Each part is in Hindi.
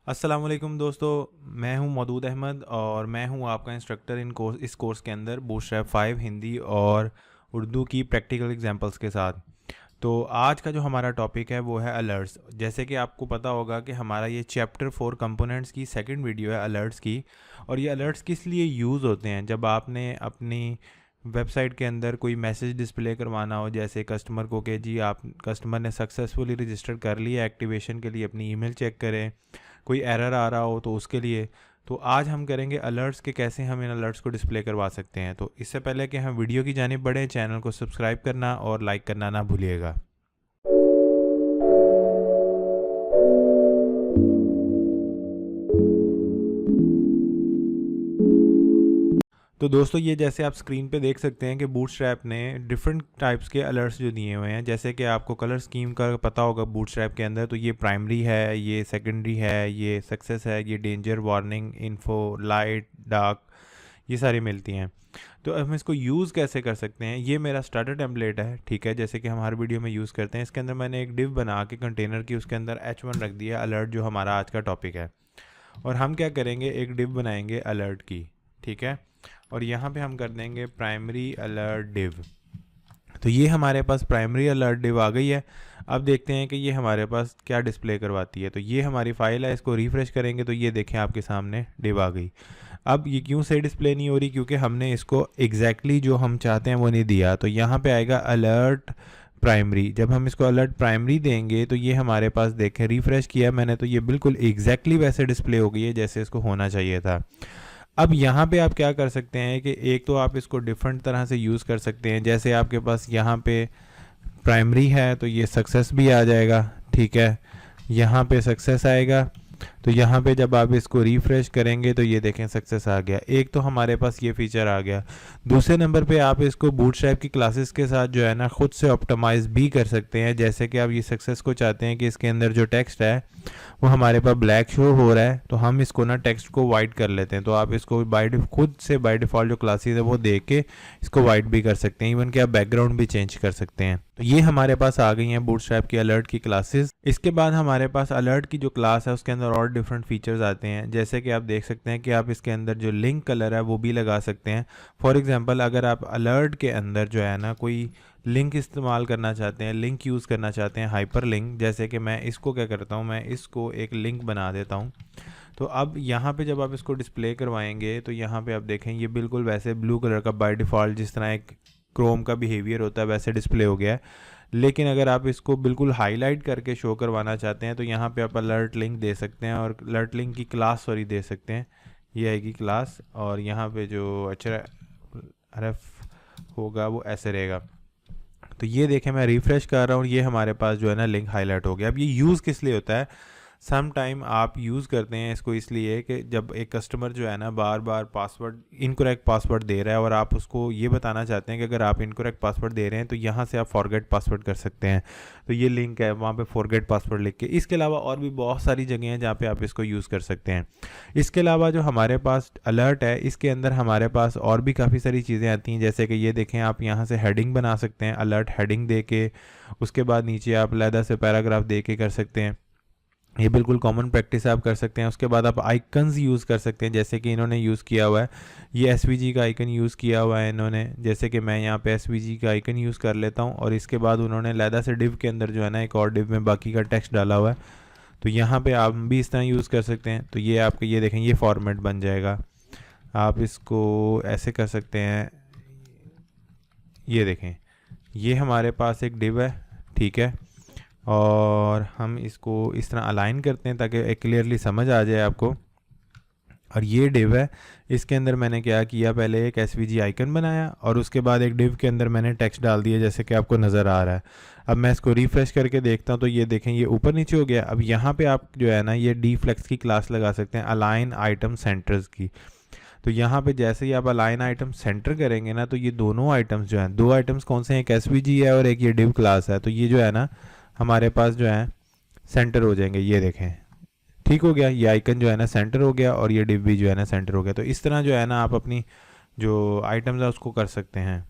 अस्सलाम वालेकुम दोस्तों। मैं हूं मौदूद अहमद और मैं हूं आपका इंस्ट्रक्टर इस कोर्स के अंदर बूटस्ट्रैप 5 हिंदी और उर्दू की प्रैक्टिकल एग्जांपल्स के साथ। तो आज का जो हमारा टॉपिक है वो है अलर्ट्स। जैसे कि आपको पता होगा कि हमारा ये चैप्टर 4 कंपोनेंट्स की सेकंड वीडियो है अलर्ट्स की। और ये अलर्ट्स किस लिए यूज़ होते हैं, जब आपने अपनी वेबसाइट के अंदर कोई मैसेज डिस्प्ले करवाना हो, जैसे कस्टमर को कि जी आप कस्टमर ने सक्सेसफुली रजिस्टर कर लिया एक्टिवेशन के लिए, अपनी ईमेल चेक करें, कोई एरर आ रहा हो तो उसके लिए। तो आज हम करेंगे अलर्ट्स के कैसे हम इन अलर्ट्स को डिस्प्ले करवा सकते हैं। तो इससे पहले कि हम वीडियो की जानिब बढ़ें, चैनल को सब्सक्राइब करना और लाइक करना ना भूलिएगा। तो दोस्तों, ये जैसे आप स्क्रीन पे देख सकते हैं कि बूटस्ट्रैप ने डिफरेंट टाइप्स के अलर्ट्स जो दिए हुए हैं। जैसे कि आपको कलर स्कीम का पता होगा बूटस्ट्रैप के अंदर, तो ये प्राइमरी है, ये सेकेंडरी है, ये सक्सेस है, ये danger, warning, info, light, dark, ये सारी मिलती हैं। तो हम इसको यूज़ कैसे कर सकते हैं, ये मेरा स्टार्टर टेम्पलेट है, ठीक है, जैसे कि हम हर वीडियो में यूज़ करते हैं। इसके अंदर मैंने एक डिव बना के कंटेनर की, उसके अंदर H1 रख दिया, अलर्ट जो हमारा आज का टॉपिक है। और हम क्या करेंगे, एक डिव बनाएंगे अलर्ट की, ठीक है। और यहाँ पे हम कर देंगे प्राइमरी अलर्ट डिव। तो ये हमारे पास प्राइमरी अलर्ट डिव आ गई है। अब देखते हैं कि ये हमारे पास क्या डिस्प्ले करवाती है। तो ये हमारी फाइल है, इसको रिफ़्रेश करेंगे तो ये देखें आपके सामने डिव आ गई। अब ये क्यों से डिस्प्ले नहीं हो रही, क्योंकि हमने इसको एग्जैक्टली जो हम चाहते हैं वो नहीं दिया। तो यहाँ पे आएगा अलर्ट प्राइमरी। जब हम इसको अलर्ट प्राइमरी देंगे तो ये हमारे पास देखें, रिफ़्रेश किया मैंने तो ये बिल्कुल एग्जैक्टली वैसे डिस्प्ले हो गई है जैसे इसको होना चाहिए था। अब यहाँ पे आप क्या कर सकते हैं कि एक तो आप इसको डिफरेंट तरह से यूज़ कर सकते हैं। जैसे आपके पास यहाँ पे प्राइमरी है तो ये सक्सेस भी आ जाएगा, ठीक है, यहाँ पे सक्सेस आएगा। तो यहाँ पे जब आप इसको रिफ़्रेश करेंगे तो ये देखें सक्सेस आ गया। एक तो हमारे पास ये फीचर आ गया। दूसरे नंबर पे आप इसको बूटस्ट्रैप की क्लासेस के साथ जो है ना खुद से ऑप्टिमाइज़ भी कर सकते हैं। जैसे कि आप ये सक्सेस को चाहते हैं कि इसके अंदर जो टेक्स्ट है वो हमारे पास ब्लैक शो हो रहा है, तो हम इसको ना टेक्स्ट को वाइट कर लेते हैं। तो आप इसको खुद से बाय डिफ़ॉल्ट जो क्लासेस है वो दे के इसको वाइट भी कर सकते हैं, इवन कि आप बैकग्राउंड भी चेंज कर सकते हैं। तो ये हमारे पास आ गई हैं बूटस्ट्रैप की अलर्ट की क्लासेस। इसके बाद हमारे पास अलर्ट की जो क्लास है उसके अंदर और डिफरेंट फीचर्स आते हैं। जैसे कि आप देख सकते हैं कि आप इसके अंदर जो लिंक कलर है वो भी लगा सकते हैं। फॉर एग्जांपल, अगर आप अलर्ट के अंदर जो है ना कोई लिंक इस्तेमाल करना चाहते हैं, लिंक यूज़ करना चाहते हैं, हाइपर लिंक, जैसे कि मैं इसको क्या करता हूँ, मैं इसको एक लिंक बना देता हूँ। तो अब यहाँ पे जब आप इसको डिस्प्ले करवाएंगे तो यहाँ पे आप देखें ये बिल्कुल वैसे ब्लू कलर का बाय डिफ़ॉल्ट जिस तरह एक क्रोम का बिहेवियर होता है वैसे डिस्प्ले हो गया है। लेकिन अगर आप इसको बिल्कुल हाईलाइट करके शो करवाना चाहते हैं तो यहाँ पे आप अलर्ट लिंक दे सकते हैं, और अलर्ट लिंक की क्लास दे सकते हैं, ये आएगी क्लास, और यहाँ पे जो HRF होगा वो ऐसे रहेगा। तो ये देखें मैं रिफ़्रेश कर रहा हूँ, ये हमारे पास जो है ना लिंक हाईलाइट हो गया। अब ये यूज़ किस लिए होता है, सम टाइम आप यूज़ करते हैं इसको इसलिए कि जब एक कस्टमर जो है ना बार बार पासवर्ड इनकरेक्ट पासवर्ड दे रहा है और आप उसको ये बताना चाहते हैं कि अगर आप इनकरेक्ट पासवर्ड दे रहे हैं तो यहाँ से आप फॉरगेट पासवर्ड कर सकते हैं। तो ये लिंक है, वहाँ पे फॉरगेट पासवर्ड लिख के। इसके अलावा और भी बहुत सारी जगह हैं जहाँ पे आप इसको यूज़ कर सकते हैं। इसके अलावा जो हमारे पास अलर्ट है इसके अंदर हमारे पास और भी काफ़ी सारी चीज़ें आती हैं। जैसे कि ये देखें, आप यहाँ से हेडिंग बना सकते हैं, अलर्ट हेडिंग दे के, उसके बाद नीचे आप अलहदा से पैराग्राफ दे के कर सकते हैं। ये बिल्कुल कॉमन प्रैक्टिस आप कर सकते हैं। उसके बाद आप आइकन्स यूज़ कर सकते हैं, जैसे कि इन्होंने यूज़ किया हुआ है, ये SVG का आइकन यूज़ किया हुआ है इन्होंने। जैसे कि मैं यहाँ पे SVG का आइकन यूज़ कर लेता हूँ, और इसके बाद उन्होंने अलहदा से डिव के अंदर जो है ना एक और डिव में बाकी का टेक्स्ट डाला हुआ है। तो यहाँ पे आप भी इस तरह यूज़ कर सकते हैं। तो ये आपके ये देखें ये फॉर्मेट बन जाएगा। आप इसको ऐसे कर सकते हैं, ये देखें ये हमारे पास एक डिव है, ठीक है, और हम इसको इस तरह अलाइन करते हैं ताकि एक क्लियरली समझ आ जाए आपको। और ये डिव है, इसके अंदर मैंने क्या किया, पहले एक SVG आइकन बनाया और उसके बाद एक डिव के अंदर मैंने टेक्स्ट डाल दिया जैसे कि आपको नज़र आ रहा है। अब मैं इसको रिफ़्रेश करके देखता हूँ तो ये देखें ये ऊपर नीचे हो गया। अब यहाँ पे आप जो है ना ये डीफ्लेक्स की क्लास लगा सकते हैं, अलाइन आइटम सेंटर्स की। तो यहाँ पे जैसे ही आप अलाइन आइटम सेंटर करेंगे ना तो ये दोनों आइटम्स जो हैं, दो आइटम्स कौन से हैं, एक SVG है और एक ये डिव क्लास है, तो ये जो है ना हमारे पास जो है सेंटर हो जाएंगे। ये देखें ठीक हो गया, ये आइकन जो है ना सेंटर हो गया और ये डिव भी जो है ना सेंटर हो गया। तो इस तरह जो है ना आप अपनी जो आइटम्स है उसको कर सकते हैं।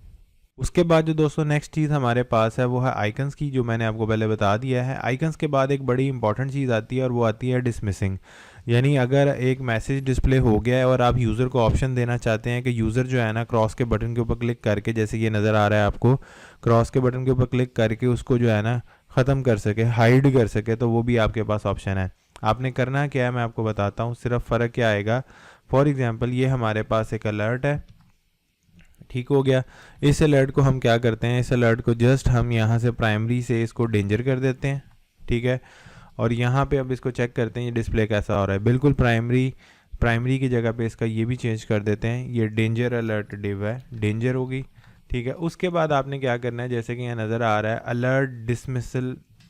उसके बाद जो दोस्तों नेक्स्ट चीज़ हमारे पास है वो है आइकन्स की, जो मैंने आपको पहले बता दिया है। आइकन्स के बाद एक बड़ी इंपॉर्टेंट चीज़ आती है और वो आती है डिसमिसिंग। यानी अगर एक मैसेज डिस्प्ले हो गया है और आप यूज़र को ऑप्शन देना चाहते हैं कि यूज़र जो है ना क्रॉस के बटन के ऊपर क्लिक करके, जैसे ये नज़र आ रहा है आपको, क्रॉस के बटन के ऊपर क्लिक करके उसको जो है ना ख़त्म कर सके, हाइड कर सके, तो वो भी आपके पास ऑप्शन है। आपने करना क्या है मैं आपको बताता हूँ। सिर्फ फ़र्क क्या आएगा, फॉर एग्ज़ाम्पल ये हमारे पास एक अलर्ट है, ठीक हो गया। इस अलर्ट को हम क्या करते हैं, इस अलर्ट को जस्ट हम यहाँ से प्राइमरी से इसको डेंजर कर देते हैं, ठीक है। और यहाँ पे अब इसको चेक करते हैं ये डिस्प्ले कैसा हो रहा है। बिल्कुल प्राइमरी की जगह पे इसका ये भी चेंज कर देते हैं, ये डेंजर अलर्ट डिव है, डेंजर होगी, ठीक है। उसके बाद आपने क्या करना है, जैसे कि यहाँ नज़र आ रहा है अलर्ट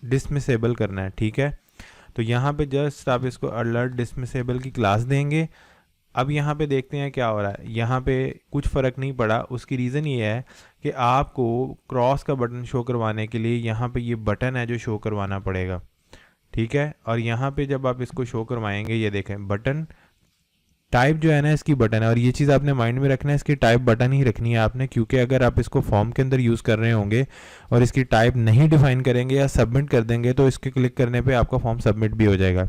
डिसमिसेबल करना है, ठीक है। तो यहाँ पे जस्ट आप इसको अलर्ट डिसमिसेबल की क्लास देंगे। अब यहाँ पे देखते हैं क्या हो रहा है। यहाँ पे कुछ फ़र्क नहीं पड़ा। उसकी रीज़न ये है कि आपको क्रॉस का बटन शो करवाने के लिए यहाँ पे ये बटन है जो शो करवाना पड़ेगा, ठीक है। और यहाँ पे जब आप इसको शो करवाएंगे, ये देखें बटन टाइप जो है ना इसकी बटन है, और ये चीज़ आपने माइंड में रखना है, इसकी टाइप बटन ही रखनी है आपने, क्योंकि अगर आप इसको फॉर्म के अंदर यूज़ कर रहे होंगे और इसकी टाइप नहीं डिफाइन करेंगे या सबमिट कर देंगे तो इसके क्लिक करने पे आपका फॉर्म सबमिट भी हो जाएगा।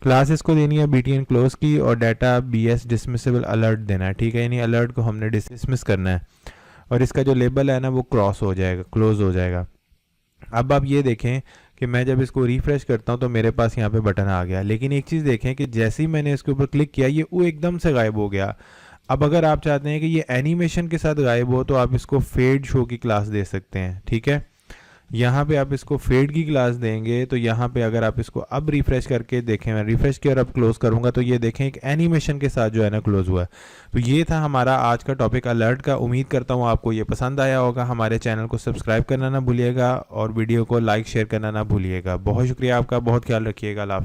क्लास इसको देनी है BTN क्लोज की, और डाटा BS डिसमिसेबल अलर्ट देना है, ठीक है। यानी अलर्ट को हमने डिसमिस करना है और इसका जो लेबल है ना वो क्रॉस हो जाएगा, क्लोज हो जाएगा। अब आप ये देखें कि मैं जब इसको रिफ़्रेश करता हूँ तो मेरे पास यहाँ पे बटन आ गया, लेकिन एक चीज़ देखें कि जैसे ही मैंने इसके ऊपर क्लिक किया ये वो एकदम से गायब हो गया। अब अगर आप चाहते हैं कि ये एनिमेशन के साथ गायब हो तो आप इसको फेड शो की क्लास दे सकते हैं, ठीक है। यहाँ पे आप इसको फेड की क्लास देंगे तो यहाँ पे अगर आप इसको अब रिफ़्रेश करके देखें, मैं रिफ़्रेश किया और अब क्लोज़ करूँगा तो ये देखें एक एनिमेशन के साथ जो है ना क्लोज़ हुआ है। तो ये था हमारा आज का टॉपिक अलर्ट का। उम्मीद करता हूँ आपको ये पसंद आया होगा। हमारे चैनल को सब्सक्राइब करना ना भूलिएगा और वीडियो को लाइक शेयर करना ना भूलिएगा। बहुत शुक्रिया आपका, बहुत ख्याल रखिएगा।